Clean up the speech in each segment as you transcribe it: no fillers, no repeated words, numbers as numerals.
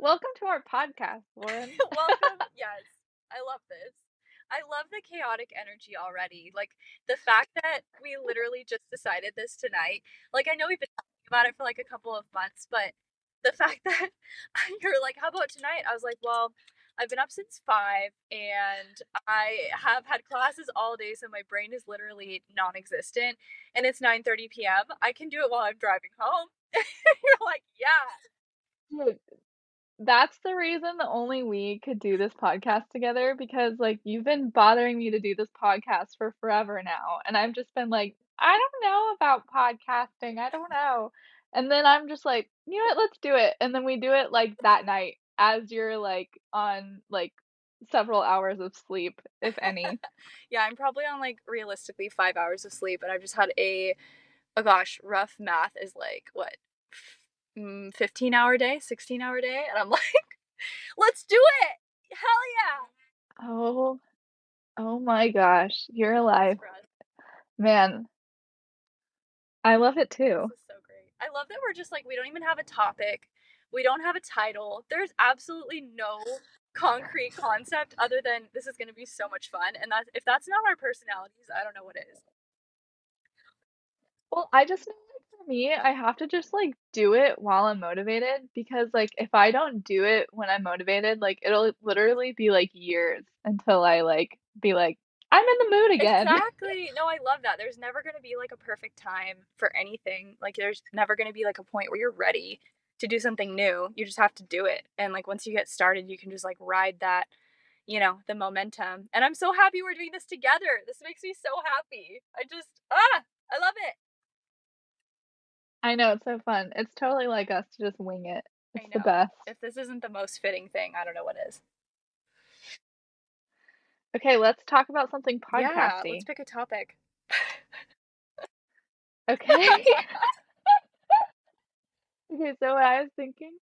Welcome to our podcast, Lauren. Welcome. Yes, I love this. I love the chaotic energy already. Like the fact that we literally just decided this tonight. Like I know we've been talking about it for like a couple of months, but the fact that you're like, "How about tonight?" I was like, "Well, I've been up since 5 and I have had classes all day, so my brain is literally non-existent, and it's 9:30 p.m. I can do it while I'm driving home." You're like, "Yeah." Look, that's the reason that only we could do this podcast together because, like, you've been bothering me to do this podcast for forever now, and I've just been like, "I don't know about podcasting, I don't know." And then I'm just like, "You know what? Let's do it." And then we do it, like, that night as you're, like, on, like, several hours of sleep, if any. Yeah, I'm probably on like realistically 5 hours of sleep, and I've just had oh gosh, rough math is like what, 15-hour day, 16-hour day, and I'm like, let's do it, hell yeah, Oh, oh my gosh, you're I love this alive. for us. Man, I love it This too. is so great. I love that we're just like we don't even have a topic, we don't have a title. There's absolutely no concrete concept other than this is going to be so much fun, and that's if that's not our personalities, I don't know what is. Well, I just know, like, for me, I have to just like do it while I'm motivated because like if I don't do it when I'm motivated, like it'll literally be like years until I like be like, I'm in the mood again. Exactly. No, I love that. There's never going to be like a perfect time for anything. Like there's never going to be like a point where you're ready to do something new. You just have to do it. And like once you get started, you can just like ride that, the momentum. And I'm so happy we're doing this together. This makes me so happy. I love it. I know it's so fun. It's totally like us to just wing it. I It's the know. best. If this isn't the most fitting thing, I don't know what is. Okay, let's talk about something Yeah, let's podcasty. pick a topic. Okay. Okay, so what I was thinking,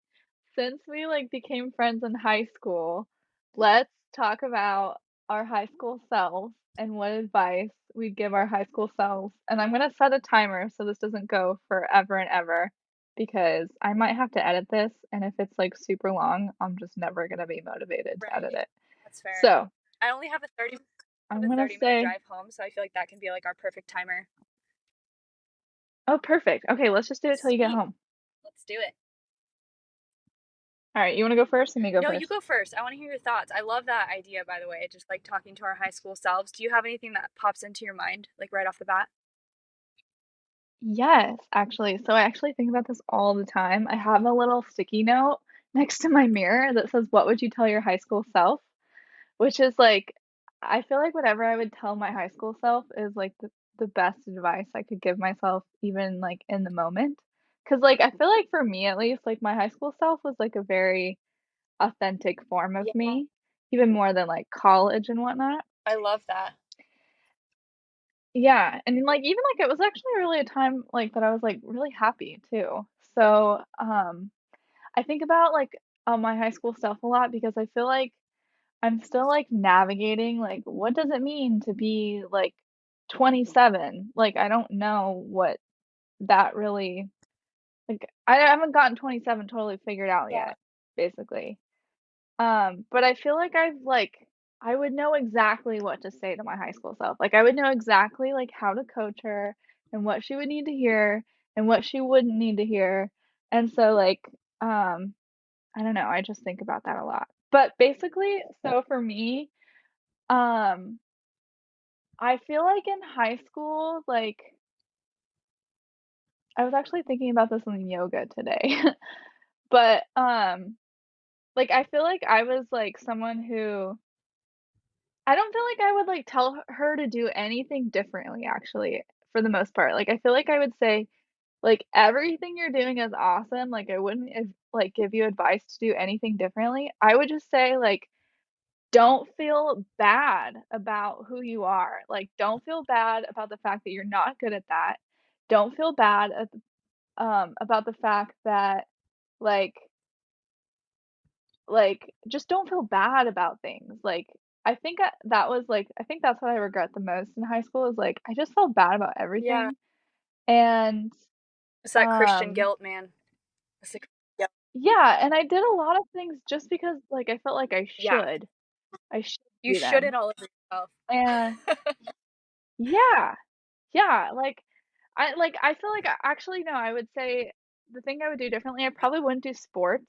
since we like became friends in high school, let's talk about our high school selves and what advice we'd give our high school selves. And I'm gonna set a timer so this doesn't go forever and ever because I might have to edit this, and if it's like super long, I'm just never gonna be motivated to edit Right. it. That's fair. So I only have I'm a gonna 30-minute say, drive home, so I feel like that can be like our perfect timer. oh, perfect. Okay, let's just do it till you get Sweet. home. Let's do it. All right, you wanna go first or me go No, you first? go first. I want to hear your thoughts. I love that idea, by the way, just like talking to our high school selves. Do you have anything that pops into your mind, like right off the bat? Yes, actually. So I actually think about this all the time. I have a little sticky note next to my mirror that says, "What would you tell your high school self?" Which is like, I feel like whatever I would tell my high school self is like the best advice I could give myself, even like in the moment. Because, like, I feel like for me at least, like, my high school self was like a very authentic form of Yeah, me, even more than like college and whatnot. I love that. Yeah, and, like, even, like, it was actually really a time, like, that I was, like, really happy too. So, I think about, like, my high school stuff a lot because I feel like I'm still, like, navigating, like, what does it mean to be, like, 27? Like, I don't know what that really like, I haven't gotten 27 totally figured out Yeah. yet, basically. But I feel like I would know exactly what to say to my high school self. Like I would know exactly like how to coach her and what she would need to hear and what she wouldn't need to hear. And so like I don't know, I just think about that a lot. But basically, so for me, um I feel like in high school, like I was actually thinking about this in yoga today. But like I feel like I was like someone who I don't feel like I would, like, tell her to do anything differently, actually, for the most part. Like, I feel like I would say, like, "Everything you're doing is awesome." Like, I wouldn't like, give you advice to do anything differently. I would just say, like, "Don't feel bad about who you are." Like, don't feel bad about the fact that you're not good at that. Don't feel bad about the fact that, like just don't feel bad about things. Like, I think that was, like I think that's what I regret the most in high school is, like, I just felt bad about Yeah. everything, and, It's that Christian um guilt, man. It's like, yep. Yeah, and I did a lot of things just because, like, I felt like Yeah, I should you do should it them. all over yourself. And yeah, yeah, like, I feel like actually, no, I would say the thing I would do differently, I probably wouldn't do sports.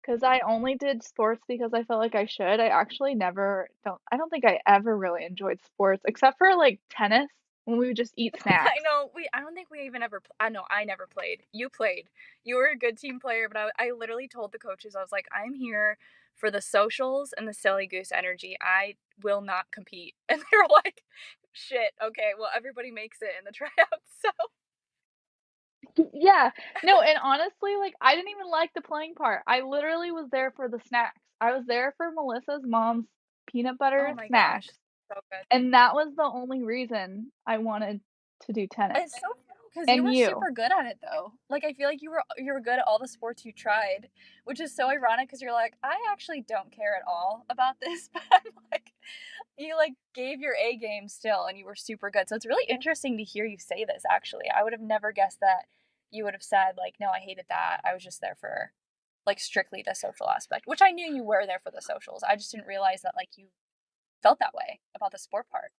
'Cause I only did sports because I felt like I should. I actually never don't I don't think I ever really enjoyed sports except for, like, tennis when we would just eat I snacks. know, I don't think we even ever I know I never played. You played. You were a good team player, but I literally told the coaches, I was like, "I'm here for the socials and the silly goose energy. I will not compete." And they were like, "Shit, okay, well, everybody makes it in the tryouts, so." Yeah. No, and honestly, like, I didn't even like the playing part. I literally was there for the snacks. I was there for Melissa's mom's peanut Oh butter my gosh, snacks, so good. and that was the only reason I wanted to do tennis. It's so funny because you And were you. super good at it though. Like I feel like you were good at all the sports you tried, which is so ironic because you're like, I actually don't care at all about this, but I'm like, you like gave your A game still, and you were super good. So it's really interesting to hear you say this. Actually, I would have never guessed that you would have said like, no, I hated that. I was just there for like strictly the social aspect, which I knew you were there for the socials. I just didn't realize that like you felt that way about the sport part.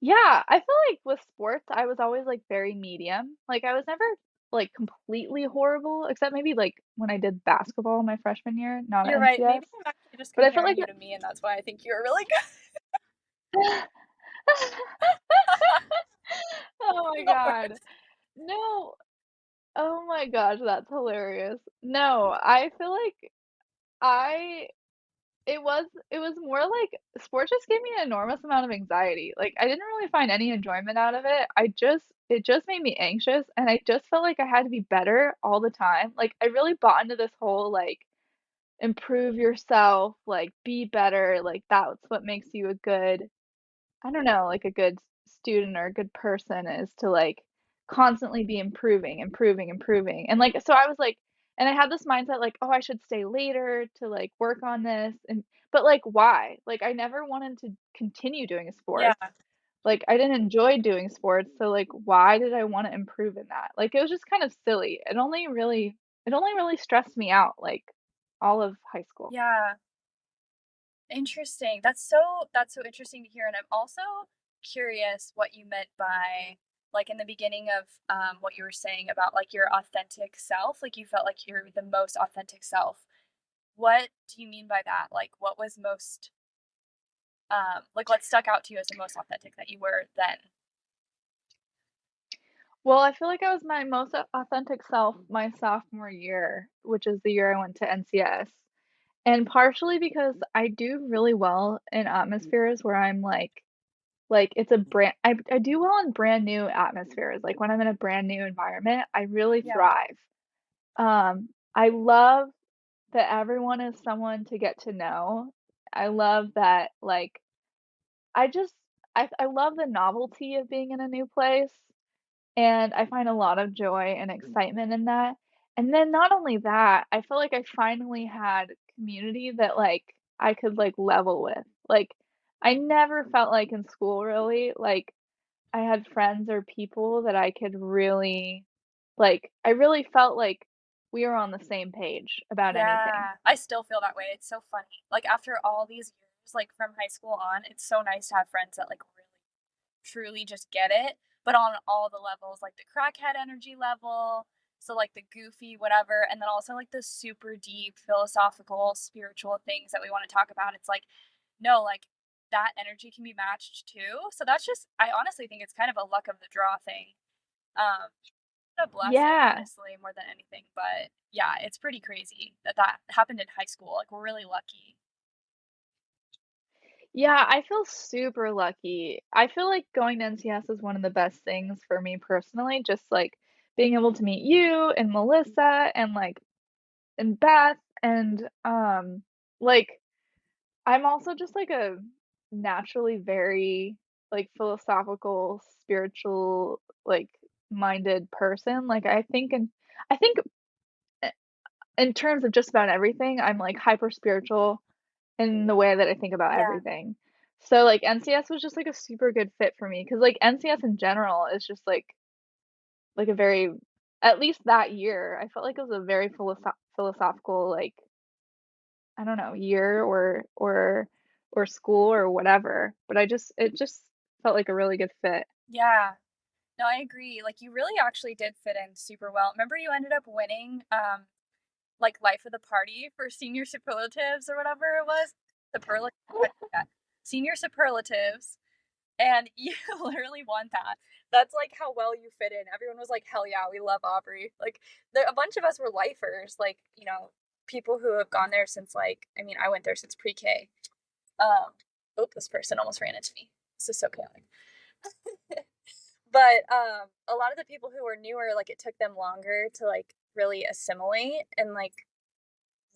Yeah, I feel like with sports, I was always, like, very medium. Like, I was never, like, completely horrible, except maybe, like, when I did basketball my freshman year, not at You're right. NCS. Maybe I'm actually just But I felt comparing like you to me, and that's why I think you're really Oh my the god. worst. No. Oh my gosh, that's hilarious. No, I feel like I it was more like sports just gave me an enormous amount of anxiety. Like, I didn't really find any enjoyment out of it. It just made me anxious, and I just felt like I had to be better all the time. Like, I really bought into this whole, like, improve yourself, like, be better, like, that's what makes you a good I don't know, like, a good student or a good person is to, like, constantly be improving, improving, improving, and, like, so I was like and I had this mindset, like, "Oh, I should stay later to, like, work on this," and but, like, why? Like, I never wanted to continue doing Yeah, sports. Like, I didn't enjoy doing sports, so, like, why did I wanna improve in that? Like, it was just kind of silly. It only really stressed me out, like, all of high school. yeah. Interesting. That's so interesting to hear, and I'm also curious what you meant by like in the beginning of what you were saying about like your authentic self, like you felt like you're the most authentic self. What do you mean by that? Like what was most like what stuck out to you as the most authentic that you were then? Well, I feel like I was my most authentic self my sophomore year, which is the year I went to NCS. And partially because I do really well in atmospheres where I'm like it's a brand I do well in brand new atmospheres. Like when I'm in a brand new environment, I really Yeah. thrive. I love that everyone is someone to get to know. I love that like I just I love the novelty of being in a new place. And I find a lot of joy and excitement in that. And then not only that, I feel like I finally had community that, like, I could, like, level with. Like, I never felt like in school really, like, I had friends or people that I could really like, I really felt like we were on the same page about anything. Yeah. I still feel that way. It's so funny. Like after all these years, like from high school on, it's so nice to have friends that like really truly just get it, but on all the levels, like the crackhead energy level, so like the goofy whatever, and then also like the super deep philosophical spiritual things that we want to talk about. It's like no, like that energy can be matched too. So that's just I honestly think it's kind of a luck of the draw thing. Um a blessing Yeah. honestly more than anything, but yeah, it's pretty crazy that that happened in high school. Like we're really lucky. Yeah, I feel super lucky. I feel like going to NCS is one of the best things for me personally, just, like, being able to meet you and Melissa and, like and Beth and, like, I'm also just, like, a naturally very, like, philosophical, spiritual, like, minded person, like, I think, eh, in terms of just about everything, I'm, like, hyper spiritual in the way that I think about Yeah. everything. So, like, NCS was just, like, a super good fit for me because like, NCS in general is just, like a very at least that year, I felt like it was a very philosophical, like, I don't know, year or school or whatever. But it just felt like a really good fit. Yeah. No, I agree. Like you really actually did fit in super well. Remember you ended up winning like life of the party for senior superlatives or whatever it was? Superlatives. Yeah. Senior superlatives. And you literally won that. That's like how well you fit in. Everyone was like, "Hell yeah, we love Aubrey." Like a bunch of us were lifers, like, people who have gone there since like, I mean, I went there since pre-K. Oh, this person almost ran into me. This is so chaotic. But a lot of the people who were newer, like it took them longer to like really assimilate and like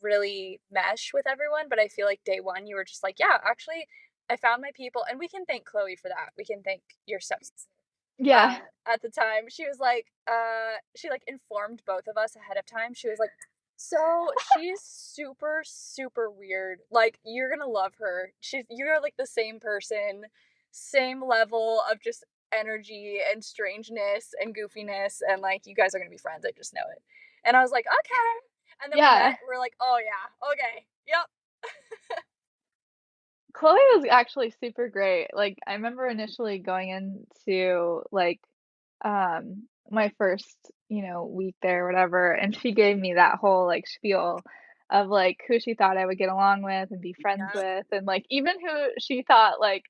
really mesh with everyone. But I feel like day one, you were just like, yeah, actually, I found my people, and we can thank Chloe for that. We can thank your stepsister. Yeah. At the time, she was like, she like informed both of us ahead of time. She was like, so she's super, super weird. Like, you're gonna love her. You're like the same person, same level of just energy and strangeness and goofiness, and like, you guys are gonna be friends. I just know it. And I was like, okay. And then we Yeah. met. We're like, oh yeah, okay, yep. Chloe was actually super great. Like, I remember initially going into like my first, week there or whatever, and she gave me that whole like spiel of like who she thought I would get along with and be friends Yeah, with, and like even who she thought like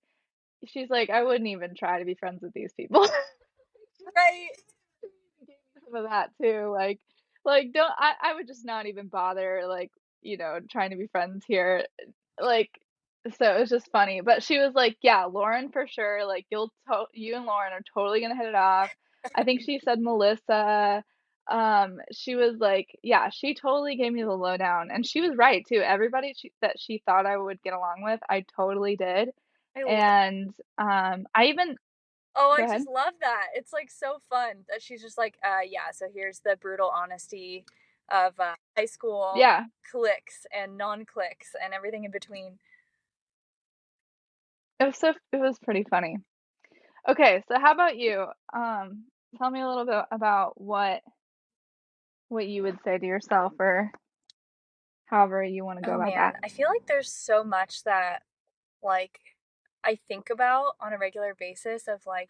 she's like I wouldn't even try to be friends with these people. right. Gave me some of that too. Like don't I would just not even bother like, trying to be friends here. Like so it was just funny. But she was like, "Yeah, Lauren for sure. Like you and Lauren are totally gonna hit it off." I think she said Melissa. She was like, yeah, she totally gave me the lowdown, and she was right too. Everybody that she thought I would get along with, I totally did. I love. And I even Oh, go I ahead. just love that. It's like so fun that she's just like, yeah, so here's the brutal honesty of high school Yeah, cliques and non-cliques and everything in between. it was pretty funny. Okay, so how about you? Tell me a little bit about what you would say to yourself or however you want to go Oh about man, that. I feel like there's so much that like I think about on a regular basis of like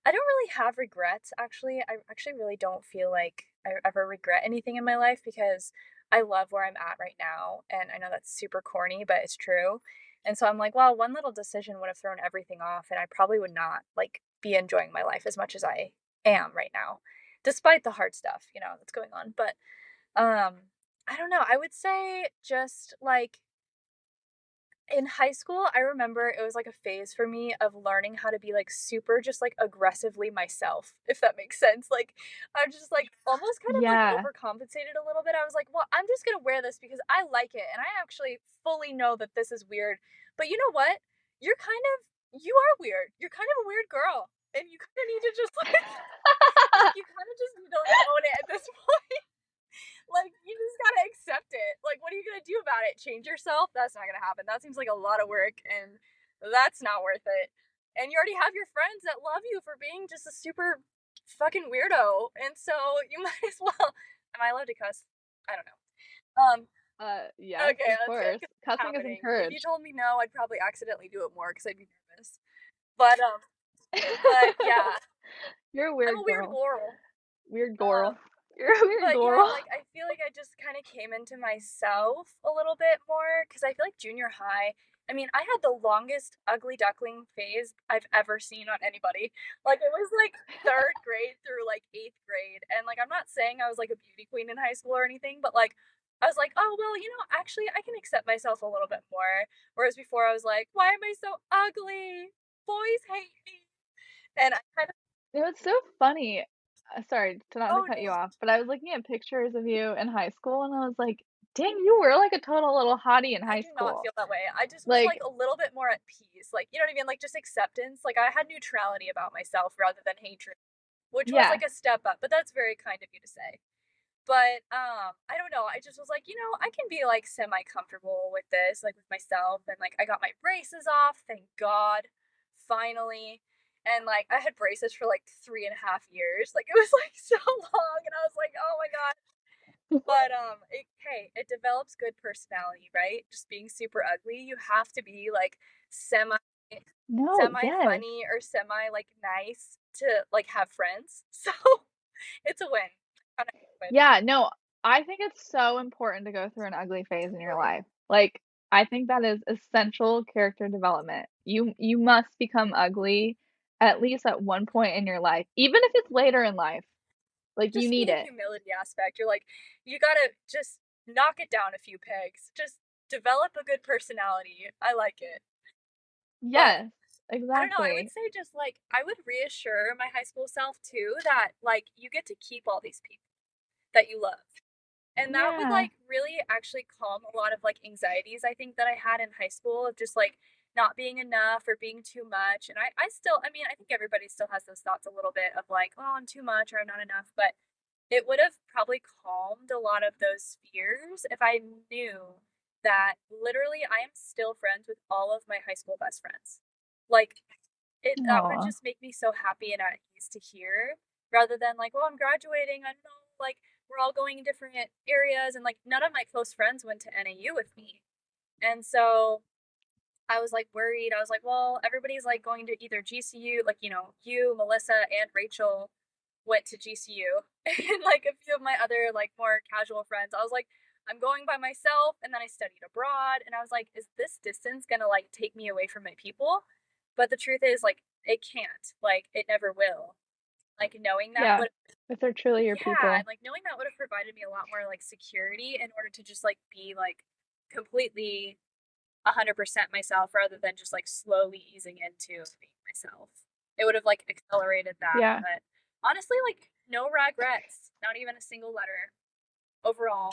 I don't really have regrets actually. I actually really don't feel like I ever regret anything in my life because I love where I'm at right now and I know that's super corny, but it's true. And so I'm like, well, one little decision would have thrown everything off and I probably would not like be enjoying my life as much as I am right now despite the hard stuff, that's going on. But um I don't know. I would say just like in high school, I remember it was like a phase for me of learning how to be like super just like aggressively myself, if that makes sense. Like I just like almost kind of like Yeah. overcompensated a little bit. I was like, well, I'm just gonna wear this because I like it and I actually fully know that this is weird. But you know what? You are weird. You're kind of a weird girl. And you kind of need to just like you kind of just need to like own it at this point. Like, you just gotta accept it. Like, what are you gonna do about it? Change yourself? That's not gonna happen. That seems like a lot of work, and that's not worth it. And you already have your friends that love you for being just a super fucking weirdo, and so you might as well. Am I allowed to cuss? I don't know. Yes, Okay, of that's good course. 'cause it's Cussing is happening. If you encouraged. told me no, I'd probably accidentally do it more because I'd be nervous. But yeah, You're a I'm weird a weird girl. girl. Weird girl. Um, You're a weird But yeah, girl. like I feel like I just kind of came into myself a little bit more because I feel like junior high, I mean, I had the longest ugly duckling phase I've ever seen on anybody. Like it was like third grade through like eighth grade. And like I'm not saying I was like a beauty queen in high school or anything, but like I was like, oh, well, actually I can accept myself a little bit more. Whereas before I was like, why am I so ugly? Boys hate me. And I kind of, It's so funny. Sorry to not to oh cut you no, off, but I was looking at pictures of you in high school and I was like, dang, you were like a total little hottie in I high do not school. feel that way. I just was Like, like a little bit more at peace. Like, you know what I mean? Like just acceptance. Like I had neutrality about myself rather than hatred, which was yeah. like a step up, but that's very kind of you to say. But I don't know. I just was like, I can be like semi comfortable with this, like with myself and like I got my braces off, thank God. Finally. And like I had braces for like 3.5 years. Like it was like so long, and I was like, oh my god. But hey, it develops good personality, right? Just being super ugly, you have to be like semi No, semi yes. funny or semi like nice to like have friends. So it's a win. Kind of win. Yeah, no, I think it's so important to go through an ugly phase in your Totally. life. Like, I think that is essential character development. You must become ugly at least at one point in your life, even if it's later in life. Like, you Just for need the it. humility aspect, you're like, you gotta just knock it down a few pegs. Just develop a good personality. I like it. But Yes, I don't know. I would exactly. say just like I would reassure my high school self too that like you get to keep all these people that you love. And that would Yeah. like really actually calm a lot of like anxieties I think that I had in high school of just like not being enough or being too much. And I still, I mean, I think everybody still has those thoughts a little bit of like, oh, I'm too much or I'm not enough. But it would have probably calmed a lot of those fears if I knew that literally I am still friends with all of my high school best friends. Like it that would Aw. just make me so happy and at ease to hear rather than like, oh, I'm graduating. I don't know, like we're all going in different areas and like none of my close friends went to NAU with me. And so I was like worried. I was like, well, everybody's like going to either GCU, like, you, Melissa, and Rachel went to GCU. And like a few of my other like more casual friends, I was like, I'm going by myself. And then I studied abroad. And I was like, is this distance gonna like take me away from my people? But the truth is, like, it can't. Like, it never will. Like, knowing that Yeah. would, If they're truly your yeah, and people. like knowing that would have provided me a lot more like security in order to just like be like completely 100% myself rather than just like slowly easing into being myself. It would have like accelerated that. Yeah. But honestly, like no regrets, not even a single letter overall.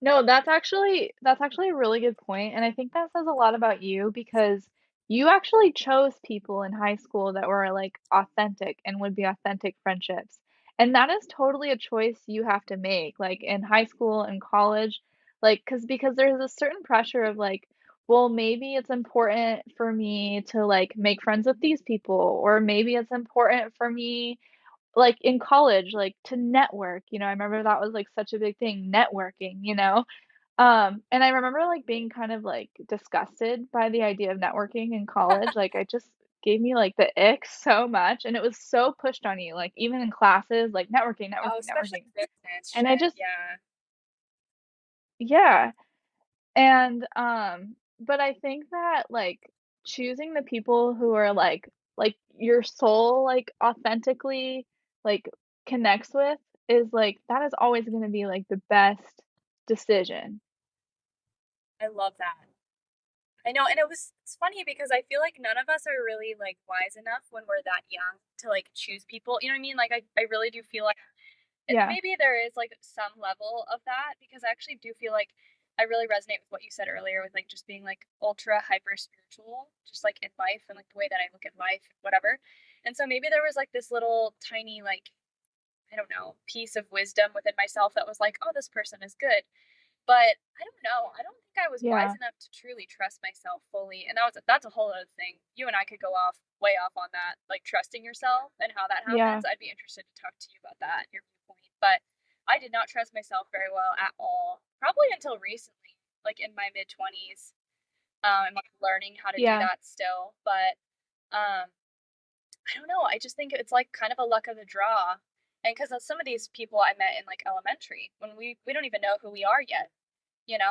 No, that's actually a really good point, and I think that says a lot about you because you actually chose people in high school that were like authentic and would be authentic friendships. And that is totally a choice you have to make, like in high school and college, like because there's a certain pressure of like, well, maybe it's important for me to like make friends with these people, or maybe it's important for me like in college, like to network, I remember that was like such a big thing, networking. And I remember like being kind of like disgusted by the idea of networking in college. Like it just gave me like the ick so much. And it was so pushed on you, like even in classes, like networking, Oh, networking, especially networking. business And I shit. just, Yeah. yeah. And but I think that like choosing the people who are like your soul like authentically like connects with is like that is always going to be like the best decision. I love that. I know, and it's funny because I feel like none of us are really like wise enough when we're that young to like choose people. You know what I mean? Like I really do feel like and Yeah. maybe there is like some level of that because I actually do feel like I really resonate with what you said earlier with like just being like ultra hyper spiritual, just like in life and like the way that I look at life, whatever. And so maybe there was like this little tiny like I don't know, piece of wisdom within myself that was like, oh, this person is good. But I don't know. I don't think I was wise Yeah. enough to truly trust myself fully. And that's a whole other thing. You and I could go off way off on that, like trusting yourself and how that Yeah. happens. I'd be interested to talk to you about that, your viewpoint. But I did not trust myself very well at all, probably until recently, like in my mid 20s. I'm like learning how to do Yeah. that still. But I don't know. I just think it's like kind of a luck of the draw. And because of some of these people I met in like elementary, when we don't even know who we are yet.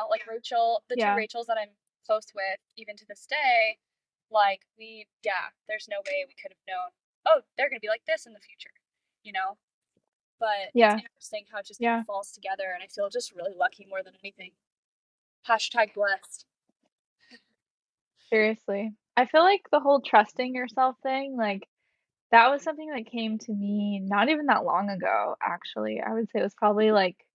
Like Rachel, the two Yeah. Rachels that I'm close with, even to this day, like there's no way we could have known, oh, they're gonna be like this in the future, you know? But it's Yeah. interesting how it just kind of Yeah. falls together, and I feel just really lucky more than anything. Hashtag blessed. Seriously. I feel like the whole trusting yourself thing, like that was something that came to me not even that long ago, actually. I would say it was probably like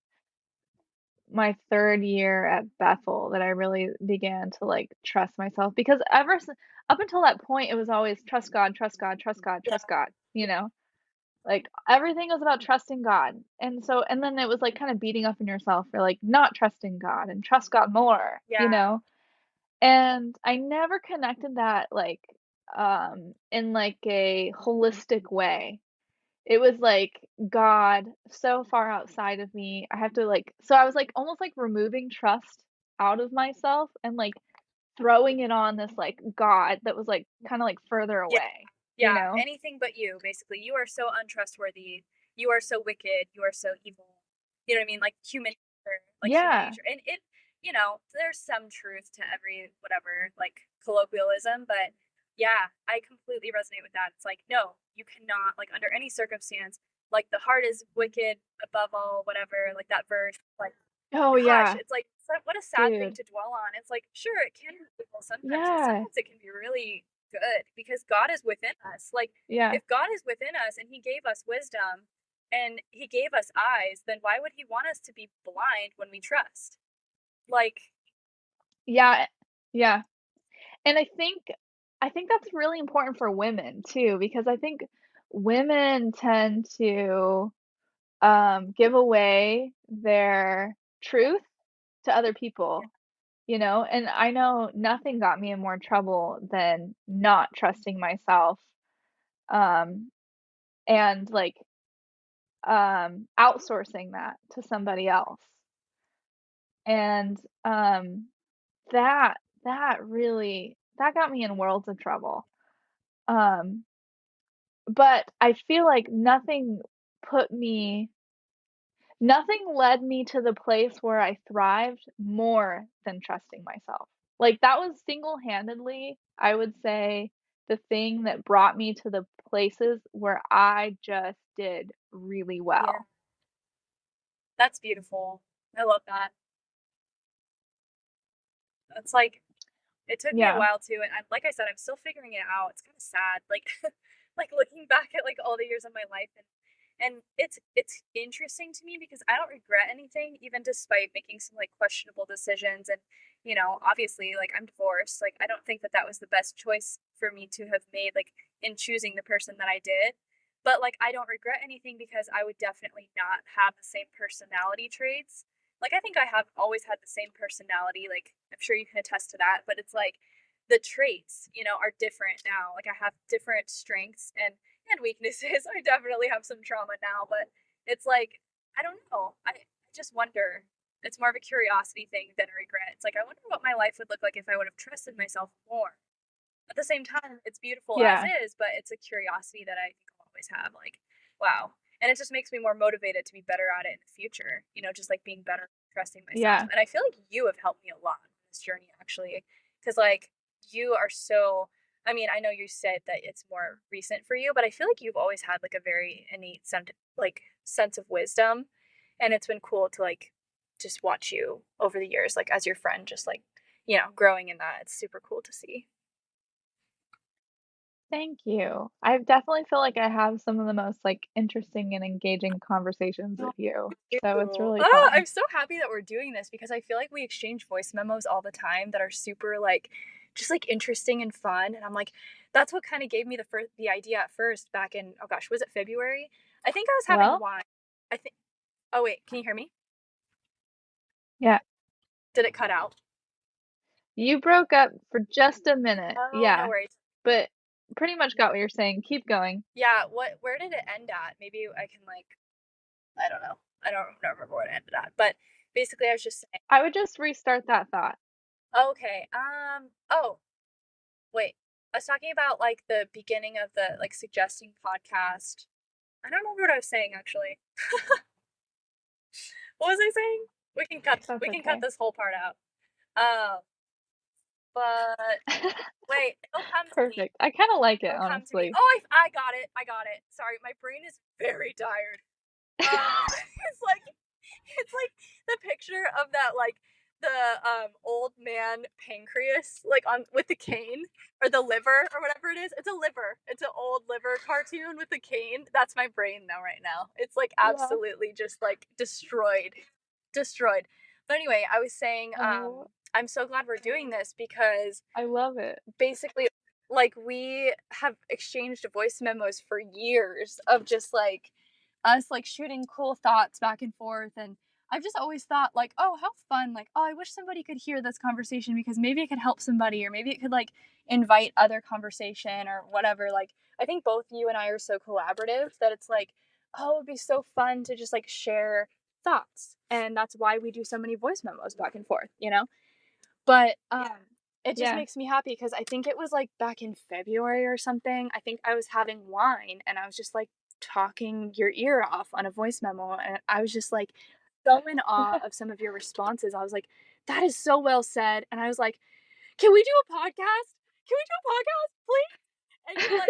my third year at Bethel that I really began to like trust myself because up until that point it was always trust God, trust God, trust God, Yeah, trust God, you yeah, know? Like everything was about trusting God. And then it was like kind of beating up on yourself for like not trusting God and trust God more, you yeah. know? And I never connected that like in like a holistic way. It was like God so far outside of me. I have to like so I was like almost like removing trust out of myself and like throwing it on this like God that was like kind of like further Yeah. away, you Yeah, know? anything but you, basically. You are so untrustworthy. You are so wicked. You are so evil. You know what I mean? Like human nature, like human Yeah. nature. And there's some truth to every whatever, like colloquialism, but yeah, I completely resonate with that. It's like, no, you cannot, like under any circumstance, like the heart is wicked above all, whatever, like that verse, like Oh gosh, yeah, it's like what a sad thing dude. to dwell on. It's like, sure, it can be evil sometimes, but Yeah. sometimes it can be really good because God is within us. Like, Yeah. if God is within us and He gave us wisdom and He gave us eyes, then why would He want us to be blind when we trust? Like, Yeah. Yeah. And I think that's really important for women too because I think women tend to give away their truth to other yeah, people, you know? And I know nothing got me in more trouble than not trusting myself, um, and like outsourcing that to somebody else. And that that really that got me in worlds of trouble. Um, but I feel like put me nothing led me to the place where I thrived more than trusting myself. Like, that was single-handedly, I would say, the thing that brought me to the places where I just did really yeah, well. that's beautiful. I love that. It's like it took me a Yeah, while too, and like I said, I'm still figuring it out. It's kind of sad, like like looking back at like all the years of my life, and it's interesting to me because I don't regret anything, even despite making some like questionable decisions. And obviously, like I'm divorced. Like I don't think that that was the best choice for me to have made, like in choosing the person that I did. But like I don't regret anything because I would definitely not have the same personality traits. Like I think I have always had the same personality. Like I'm sure you can attest to that. But it's like the traits, are different now. Like I have different strengths and weaknesses. I definitely have some trauma now, but it's like I don't know. I just wonder. It's more of a curiosity thing than a regret. It's like I wonder what my life would look like if I would have trusted myself more. At the same time, it's beautiful as yeah, is, but it's a curiosity that I think I'll always have. Like, wow. And it just makes me more motivated to be better at it in the future, just like being better, trusting myself. yeah. And I feel like you have helped me a lot on this journey, actually. Because, like, you are so, I mean, I know you said that it's more recent for you, but I feel like you've always had like a very innate sense of wisdom. And it's been cool to like just watch you over the years, like as your friend, just like, growing in that. It's super cool to see. Thank you. I definitely feel like I have some of the most, like, interesting and engaging conversations Oh, with you, you. so it's really Oh, fun. I'm so happy that we're doing this because I feel like we exchange voice memos all the time that are super like just like interesting and fun. And I'm like, that's what kind of gave me the idea at first back in, oh gosh, was it February? I think I was having Well, wine. I think Oh wait, can you hear me? yeah. Did it cut out? You broke up for just a minute, Oh, no yeah, worries. but pretty much got what you're saying. Keep going. Yeah, where did it end at? Maybe I can like I don't know. I don't remember where it ended at. But basically I was just saying, I would just restart that thought. okay, oh, wait, I was talking about like the beginning of the like suggesting podcast. I don't remember what I was saying actually. What was I saying? That's We can cut okay. this whole part out. Um, but wait, it'll come to me. Perfect. I kinda like it, It'll come to me. honestly. Oh, I got it. I got it. Sorry, my brain is very tired. It's like the picture of that like the old man pancreas like on with the cane or the liver or whatever it is. It's a liver. It's an old liver cartoon with the cane. That's my brain though right now. It's like Yeah. absolutely just like destroyed. Destroyed. But anyway, I was saying Oh, I'm so glad we're doing this because I love it. basically like we have exchanged voice memos for years of just like us like shooting cool thoughts back and forth. And I've just always thought like, oh, how fun! Like, oh, I wish somebody could hear this conversation because maybe it could help somebody, or maybe it could like invite other conversation or whatever. Like, I think both you and I are so collaborative that it's like, oh, it'd be so fun to just like share thoughts, and that's why we do so many voice memos back and forth, you know. But it just Yeah. makes me happy because I think it was like back in February or something. I think I was having wine and I was just like talking your ear off on a voice memo. And I was just like so in awe of some of your responses. I was like, that is so well said. And I was like, can we do a podcast? Can we do a podcast, please? And you were like,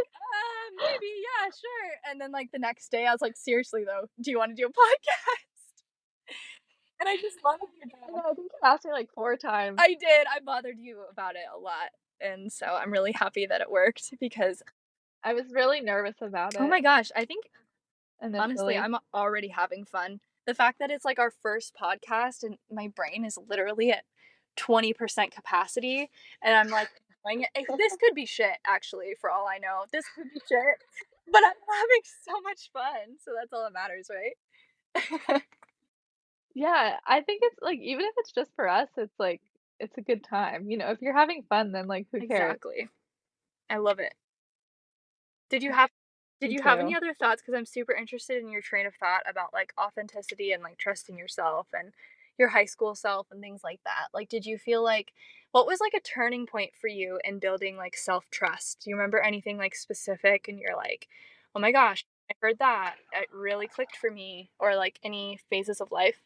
maybe, yeah, sure. And then like the next day, I was like, seriously though, do you want to do a podcast? And I just love your I dad. know, I think you asked me like 4 times. I did. I bothered you about it a lot. And so I'm really happy that it worked because, I was really nervous about oh it my gosh, I think honestly, initially. I'm already having fun. The fact that it's like our first podcast and my brain is literally at 20% capacity and I'm like enjoying it. This could be shit, actually, for all I know. This could be shit, but I'm having so much fun. So that's all that matters, right? Yeah, I think it's like even if it's just for us, it's like it's a good time. You know, if you're having fun, then like who cares? Exactly. I love it. Did you have did Me you have too. any other thoughts? Because I'm super interested in your train of thought about like authenticity and like trusting yourself and your high school self and things like that. Like, did you feel like what was like a turning point for you in building like self trust? Do you remember anything like specific? And you're like, oh my gosh, I heard that. It really clicked for me. Or like any phases of life?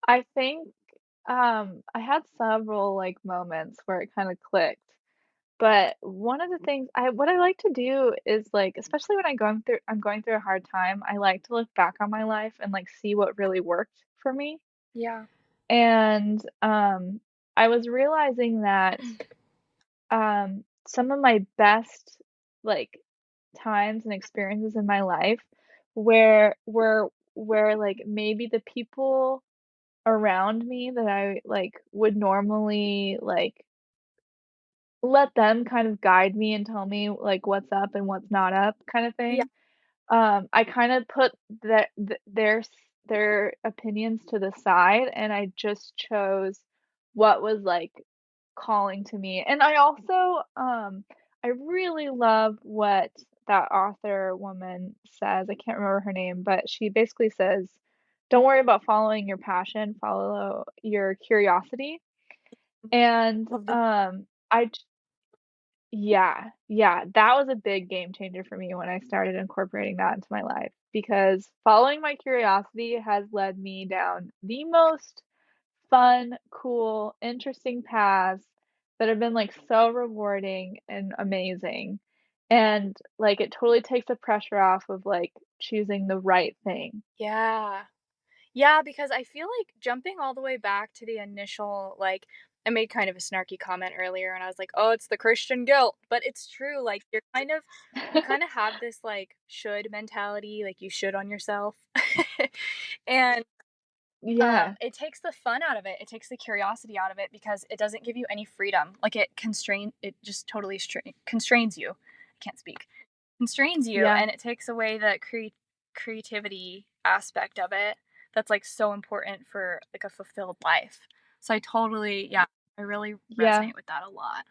I think I had several like moments where it kind of clicked. But one of the things what I like to do is like especially when I'm going through a hard time, I like to look back on my life and like see what really worked for me. Yeah. And I was realizing that some of my best like times and experiences in my life where like maybe the people around me that I like would normally like let them kind of guide me and tell me like what's up and what's not up kind of Yeah. thing. I kinda put their opinions to the side, and I just chose what was, like, calling to me, and I also, I really love what that author woman says, I can't remember her name, but she basically says, "Don't worry about following your passion, follow your curiosity," and, Love the I yeah, yeah, that was a big game changer for me when I started incorporating that into my life because following my curiosity has led me down the most fun, cool, interesting paths that have been like so rewarding and amazing. And like it totally takes the pressure off of like choosing the right thing. yeah. Yeah, because I feel like jumping all the way back to the initial, like, I made kind of a snarky comment earlier and I was like, oh, it's the Christian guilt. But it's true. Like, you kind of have this, like, should mentality, like, you should on yourself. And Yeah, it takes the fun out of it. It takes the curiosity out of it because it doesn't give you any freedom. Like, it just totally constrains you. I can't speak. Constrains you yeah, and it takes away the creativity aspect of it that's like so important for like a fulfilled life. So I totally, yeah, I really yeah. resonate with that a lot.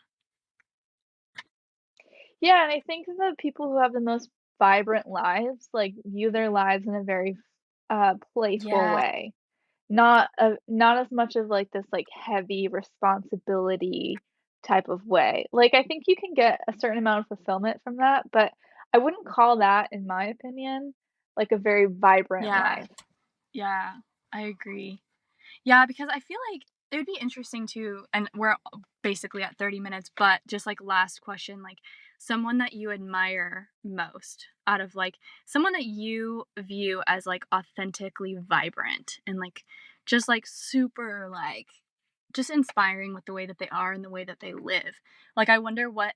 Yeah, and I think the people who have the most vibrant lives like view their lives in a very playful Yeah. way. Not as much of, like, this, like, heavy responsibility type of way. Like, I think you can get a certain amount of fulfillment from that, but I wouldn't call that, in my opinion, like, a very vibrant Yeah. life. Yeah. I agree. Yeah, because I feel like it would be interesting to, and we're basically at 30 minutes, but just like last question, like someone that you admire most out of like someone that you view as like authentically vibrant and like just like super like just inspiring with the way that they are and the way that they live. Like I wonder what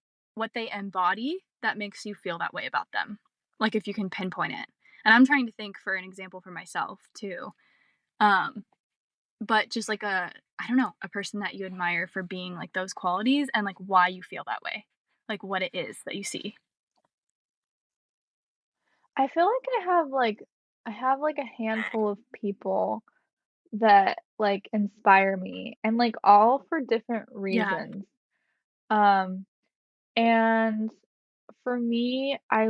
they embody that makes you feel that way about them. Like if you can pinpoint it. And I'm trying to think for an example for myself too. Um but just like I don't know, a person that you admire for being like those qualities and like why you feel that way. Like what it is that you see. I feel like I have, like I have, like, a handful of people that, like, inspire me, and, like, all for different Yeah. reasons. Um, and for me, I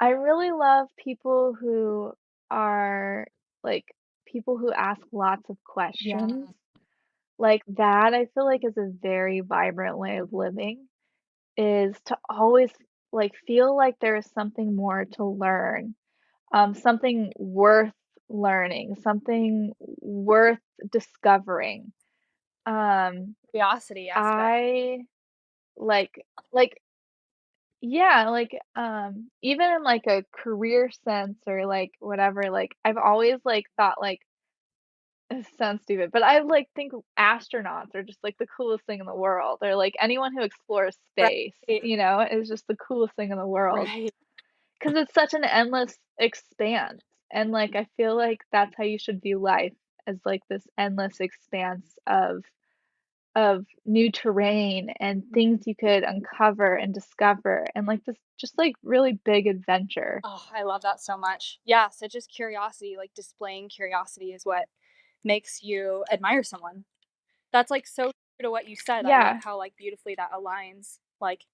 really love people who are, like, people who ask lots of Yeah. questions. Like, that I feel like is a very vibrant way of living, is to always, like, feel like there is something more to learn, something worth learning, something worth discovering. Um, Curiosity aspect. I like yeah, like, even in, like, a career sense or, like, whatever, like, I've always, like, thought, like it sounds stupid, but I, like, think astronauts are just, like, the coolest thing in the world, or, like, anyone who explores space, Right. is just the coolest thing in the world Right. because it's such an endless expanse, and, like, I feel like that's how you should view life, as, like, this endless expanse of new terrain and things you could uncover and discover, and, like, this just, like, really big adventure. Oh, I love that so much. Yeah, so just curiosity, like displaying curiosity is what makes you admire someone. That's like so true to what you said. I love Yeah, how like beautifully that aligns. Like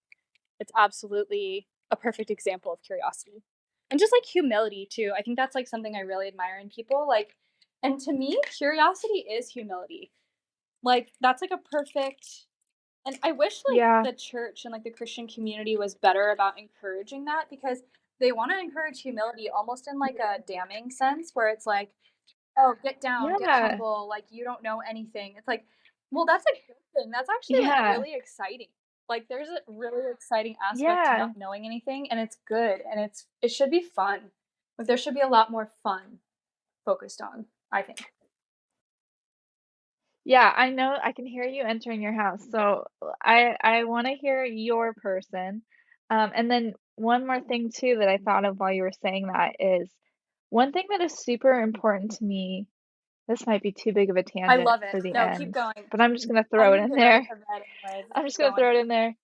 it's absolutely a perfect example of curiosity. And just like humility too. I think that's like something I really admire in people. Like and to me, curiosity is humility. Like that's like a perfect and I wish like yeah, the church and like the Christian community was better about encouraging that because they want to encourage humility almost in like a damning sense where it's like, oh, get down, get yeah, humble, like you don't know anything. It's like, well, that's a good thing. That's actually like yeah, really exciting. Like there's a really exciting aspect to yeah. not knowing anything and it's good and it should be fun. Like there should be a lot more fun focused on, I think. Yeah, I know I can hear you entering your house, so I wanna hear your person. And then one more thing too that I thought of while you were saying that is one thing that is super important to me, this might be too big of a I tangent love it. for the No, keep end, going. but I'm just gonna I throw it need to in get ready there. for bed anyways. I'm just Keep gonna going. throw it in there.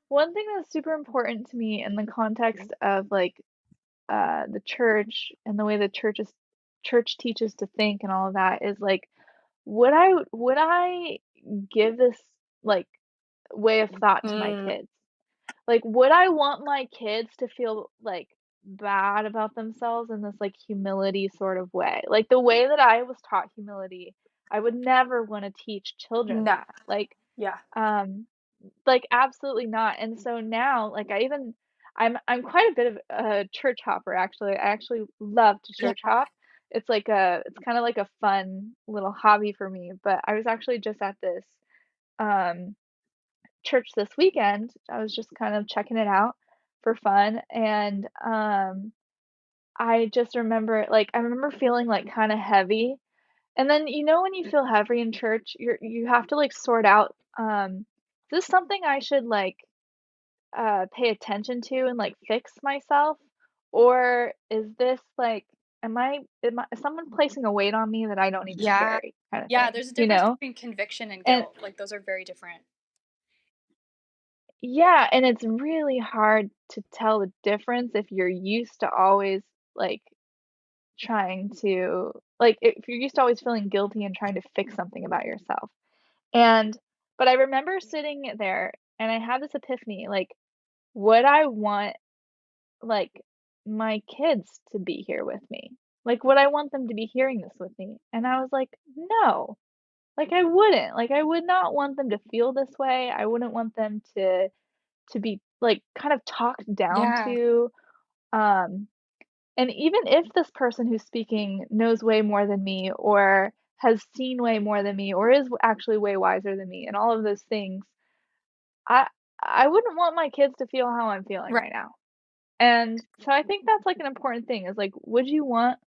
One thing that's super important to me in the context of, like, the church and the way the church teaches to think and all of that is, like, would I give this, like, way of thought to my Mm, kids? Like, would I want my kids to feel, like, bad about themselves in this, like, humility sort of way? Like, the way that I was taught humility, I would never wanna teach children no. that. Yeah. Um, absolutely not, and so now, like, I'm quite a bit of a church hopper, actually. I actually love to Yeah. church hop. It's kinda like a fun little hobby for me, but I was actually just at this, um, church this weekend. I was just kind of checking it out for fun, and, I just remember I remember feeling, like, kinda heavy, and then, when you feel heavy in church, you have to, like, sort out, "Is this something I should, like, pay attention to and, like, fix myself? Or is this, like, is someone placing a weight on me that I don't need to Yeah. carry," kinda Yeah, thing, there's a you difference know? between conviction and And guilt. Like those are very different. yeah, and it's really hard to tell the difference if you're used to always, like, trying to if you're used to always feeling guilty and trying to fix something about yourself. And but I remember sitting there and I had this epiphany, like, would I want, like, my kids to be here with me? Like, would I want them to be hearing this with me? And I was like, "No." Like, I wouldn't. Like, I would not want them to feel this way. I wouldn't want them to be, like, kind of talked down Yeah. to, um, and even if this person who's speaking knows way more than me or has seen way more than me or is actually way wiser than me and all of those things, I I wouldn't want my kids to feel how I'm feeling Right. right now. And so I think that's, like, an important thing is, like, would you want,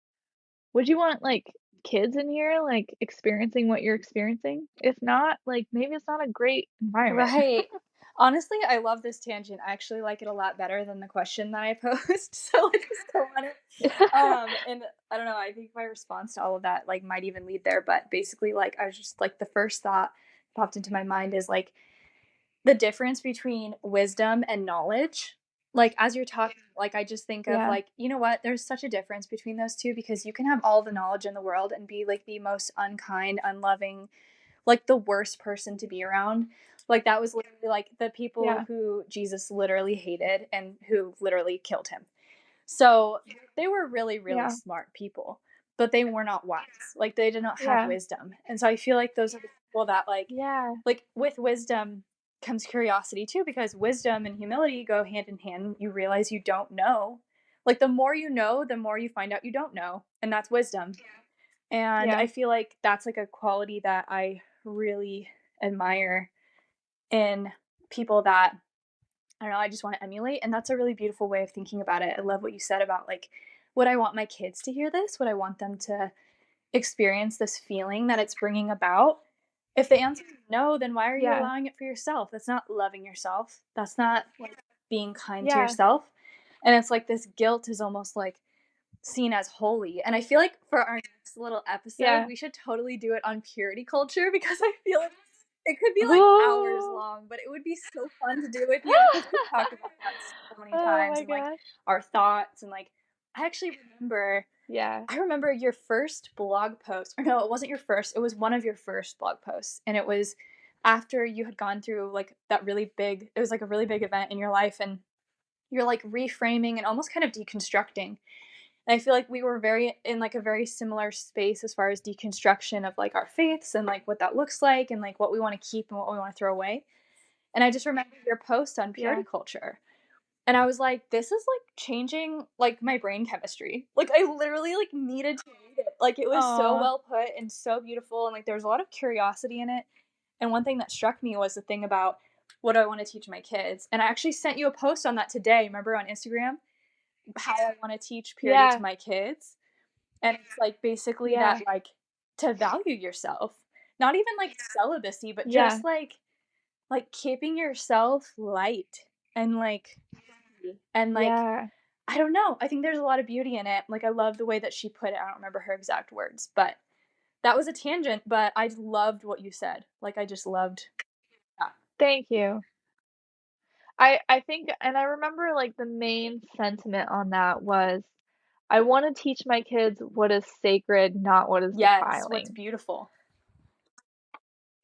like, kids in here, like, experiencing what you're experiencing? If not, like, maybe it's not a great environment. Right. Honestly, I love this tangent. I actually like it a lot better than the question that I posed. So let's just go on it. And I don't know, I think my response to all of that like might even lead there, but basically like I was just like the first thought popped into my mind is like the difference between wisdom and knowledge. like as you're talking, like I just think of Yeah. like, you know what, there's such a difference between those two, because you can have all the knowledge in the world and be like the most unkind, unloving, like the worst person to be around. Like that was literally like the people Yeah. who Jesus literally hated and who literally killed him. So they were really, really Yeah. smart people, but they were not wise. Like they did not have Yeah. wisdom. And so I feel like those are the people that Yeah. like with wisdom comes curiosity too, because wisdom and humility go hand in hand. You realize you don't know. Like the more you know, the more you find out you don't know. And that's wisdom. And Yeah. I feel like that's like a quality that I really admire in people that I don't know, I just want to emulate. And that's a really beautiful way of thinking about it. I love what you said about like, would I want my kids to hear this? Would I want them to experience this feeling that it's bringing about? If the answer is no, then why are you Yeah. allowing it for yourself? That's not loving yourself. That's not like being kind to Yeah. yourself. And it's like this guilt is almost like seen as holy. And I feel like for our next little episode, Yeah. we should totally do it on purity culture, because I feel like it could be like hours Ooh. long, but it would be so fun to do with you because we've talked about that so many Oh times, my and like gosh. our thoughts, and like I actually remember Yeah. I remember your first blog post. Or no, it wasn't your first. It was one of your first blog posts. And it was after you had gone through like that really big, it was like a really big event in your life, and you're like reframing and almost kind of deconstructing. And I feel like we were very in like a very similar space as far as deconstruction of like our faiths and like what that looks like and like what we want to keep and what we want to throw away. And I just remember your post on purity Yeah. culture. And I was like, this is like changing like my brain chemistry. Like I literally like needed to read it. Like it was so Aw. well put and so beautiful, and like there was a lot of curiosity in it. And one thing that struck me was the thing about what do I want to teach my kids. And I actually sent you a post on that today, remember, on Instagram, how I want to teach purity to Yeah. my kids. And it's like basically that Yeah. like to value yourself. Not even like celibacy, but Yeah. just like keeping yourself light and like Yeah. I don't know. I think there's a lot of beauty in it. Like I love the way that she put it. I don't remember her exact words, but that was a tangent, but I loved what you said. Like I just loved that. Thank you. I think, and I remember like the main sentiment on that was I want to teach my kids what is sacred, not what is Yes, what's defiling. beautiful.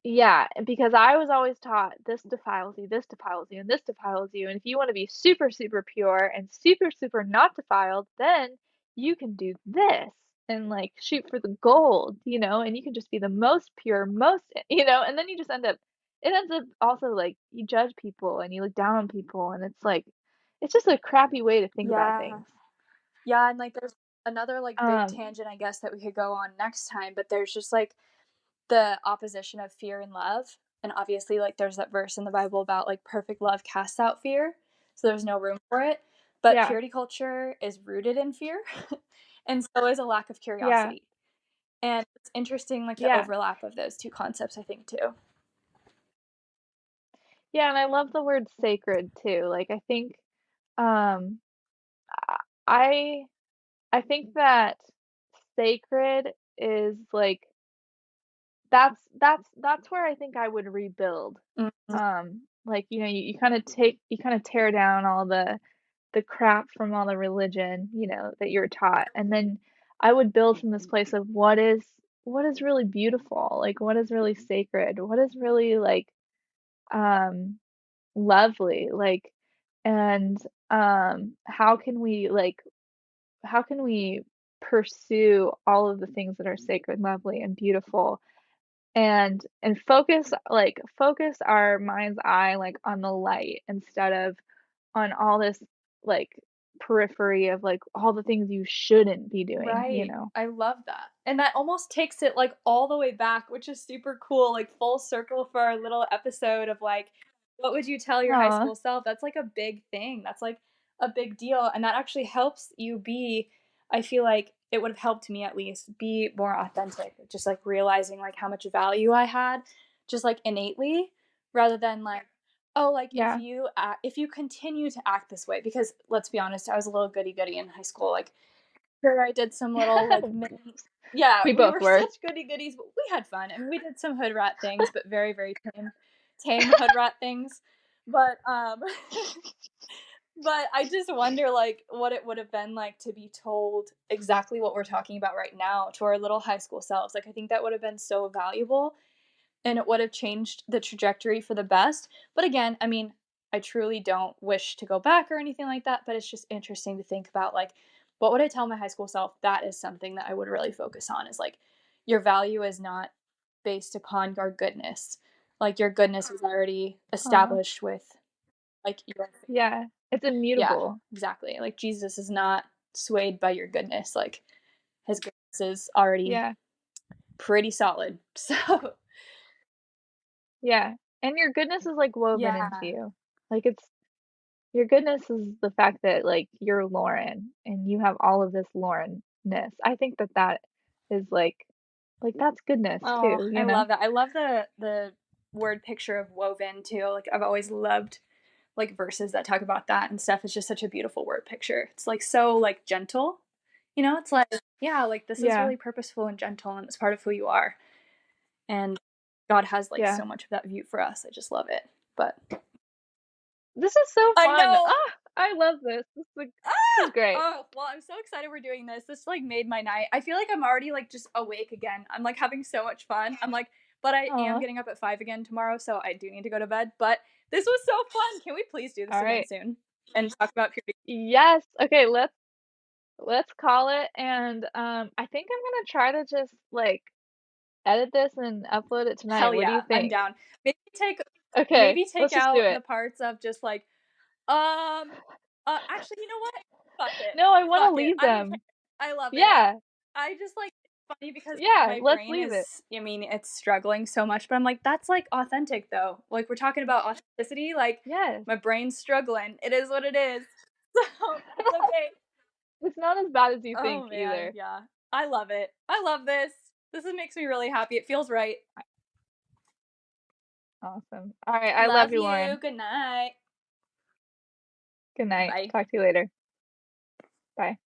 Yeah, because I was always taught this defiles you, this defiles you, and this defiles you. And if you want to be super, super pure and super, super not defiled, then you can do this and like shoot for the gold, and you can just be the most pure, most, and then you just it ends up also like you judge people and you look down on people. And it's like, it's just a crappy way to think about Yeah. things. Yeah, and like there's another like big Um, tangent I guess that we could go on next time, but there's just like the opposition of fear and love. And obviously like there's that verse in the Bible about like perfect love casts out fear. So there's no room for it. But yeah, purity culture is rooted in fear. And so is a lack of yeah, curiosity. And it's interesting like the yeah, overlap of those two concepts, I think too. yeah. And I love the word sacred too. Like, I think, um, I I think that sacred is like that's where I think I would rebuild. Mhm. Like, you kind of tear down all the crap from all the religion, that you're taught. And then I would build from this place of what is really beautiful, like what is really sacred, what is really like um lovely, like, and how can we pursue all of the things that are sacred, lovely, and beautiful, and focus our mind's eye like on the light instead of on all this like periphery of like all the things you shouldn't be doing, Right. I love that. And that almost takes it like all the way back, which is super cool, like full circle for our little episode of like, what would you tell your high Aw, school self? That's like a big thing. That's like a big deal. And that actually helps you be, I feel like it would have helped me at least be more authentic, just like realizing like how much value I had just like innately, rather than like, oh, like yeah. if you continue to act this way, because let's be honest, I was a little goody goody in high school. Like sure I did some little like mini, yeah, We we both were were. such goody goodies, but we had fun and we did some hood rat things, but very, very tame hood rat things. But But I just wonder, like, what it would have been like to be told exactly what we're talking about right now to our little high school selves. Like, I think that would have been so valuable and it would have changed the trajectory for the best. But again, I mean, I truly don't wish to go back or anything like that, but it's just interesting to think about, like, what would I tell my high school self? That is something that I would really focus on is like, your value is not based upon your goodness. Like, your goodness is already Aw, established with, like, your faith. yeah, it's Yeah, immutable. exactly. Like, Jesus is not swayed by your goodness. Like, his goodness is already Yeah, pretty solid. So, yeah, and your goodness is, like, woven into yeah. you. Like, it's your goodness is the fact that, like, you're Lauren, and you have all of this Lauren-ness. I think that that is, like, that's goodness Oh, too, I you know? love that. I love the word picture of woven too. Like, I've always loved like verses that talk about that and stuff. It's just such a beautiful word picture. It's like so like gentle. You know, it's like, yeah, like this is Yeah, really purposeful and gentle and it's part of who you are. And God has like yeah. so much of that view for us. I just love it. But This is so I fun. know. Ah, I love this. This is Ah! great. Oh, well, I'm so excited we're doing this. This like made my night. I feel like I'm already like just awake again. I'm like having so much fun. I'm like, but I am Aw, getting up at 5 again tomorrow, so I do need to go to bed. But this was so fun. Can we please do this again alright. soon and talk about purity? Yes, okay, let's call it, and, I think I'm gonna try to just, like, edit this and upload it tonight. Hell What do you yeah, I'm think? down. Maybe take Okay, maybe take let's just do out the it. parts of just like actually, you know what? Fuck it. No, I wanna Fuck it. leave I don't care. them. I love it. Yeah, I just like it's funny because yeah, my let's brain leave it. is I mean, it's struggling so much, but I'm like, that's like authentic though. Like we're talking about authenticity, like Yes. my brain's struggling. It is what it is. So it's okay. It's not as bad as you think Oh man, either. yeah. I love it. I love this. Makes me really happy. It feels right. Awesome. Alright, I love Love you, you. Lauren. Good night. Good night. Bye. Talk to you later. Bye.